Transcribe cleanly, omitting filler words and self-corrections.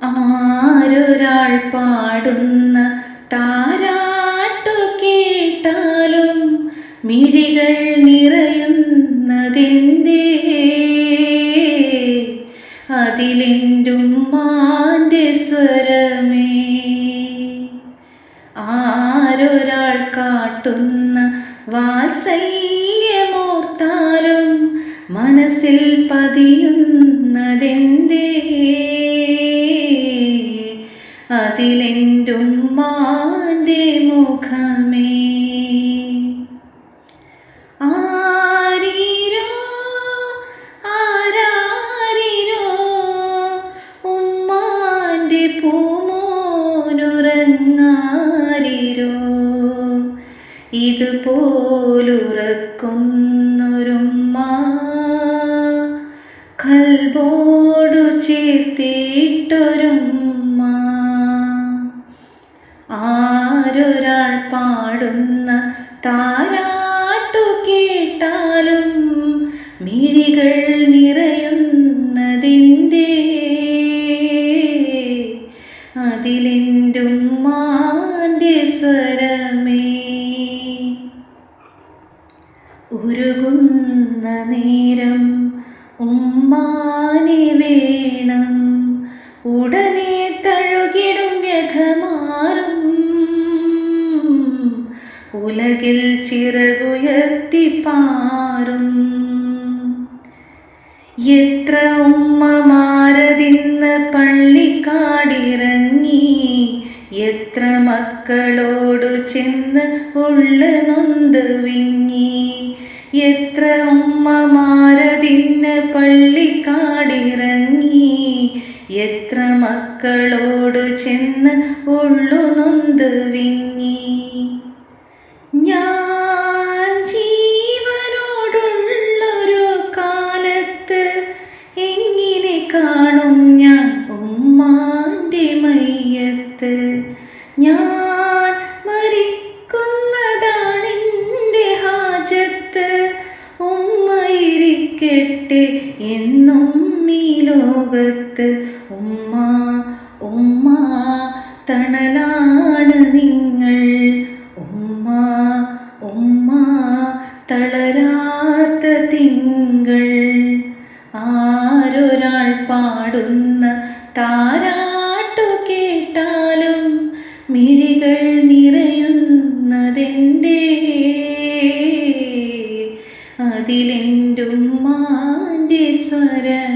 ആരൊരാൾ പാടുന്ന താരാട്ടു കേട്ടാലും മിഴികൾ നിറയുന്നതെന്തേ? അതിലെൻ്റുമ്മാൻ്റെ സ്വരമേ. ആരൊരാൾ കാട്ടുന്ന വാത്സല്യമോർത്താലും മനസ്സിൽ പതിയുന്നതെന്തേ? അതിലെൻ്റുമ്മാൻ്റെ മുഖമേ. ആരീരോ ആരാരിരോ ഉമ്മാൻ്റെ പൂമോനുറങ്ങാരിരോ. ഇതുപോലുറക്കുന്നൊരുമ്മ കൽബോടു ചേർത്തിട്ടൊരുമ്മ. ആരൊരാൾ പാടുന്ന താരാട്ടു കേട്ടാലും മിഴികൾ നിറയുന്നതെന്തേ? അതിലെൻ്റുമ്മാൻ്റെ സ്വരമേ. ഉരുകുന്ന നേരം ഉമ്മാനെ വേണം, ഉടനെ തഴുകിടും വ്യഥമാറും. ഉലകിൽ ചിറകുയർത്തി പാറും. എത്ര ഉമ്മമാരതിന്ന് പള്ളിക്കാടിറങ്ങി, എത്ര മക്കളോടു ചെന്ന് ഉള്ളു നൊന്ത് വിങ്ങി. എത്ര ഉമ്മമാരതിന്ന് പള്ളിക്കാടിറങ്ങി, എത്ര മക്കളോടു ചെന്ന് ഉള്ളു നൊന്ത് വിങ്ങി. ഞാൻ ജീവനോടുള്ളൊരു കാലത്ത് എങ്ങനെ കാണും ഞാൻ ഉമ്മാൻ്റെ മയ്യത്ത്? ഞാൻ മരിക്കുന്നതാണെൻ്റെ ഹാജത്ത്. ഉമ്മയിരിക്കട്ടെ എന്നും ഈ ലോകത്ത്. ഉമ്മ ഉമ്മ തണലാണ് നിങ്ങൾ, ഉമ്മ ഉമ്മ തളരാത്ത തിങ്കൾ. ആരൊരാൾ പാടുന്ന താരാട്ടു കേട്ടാലും മിഴികൾ നിറയുന്നതെന്തേ? അതിലെൻ്റുമ്മാൻ്റെ സ്വരം.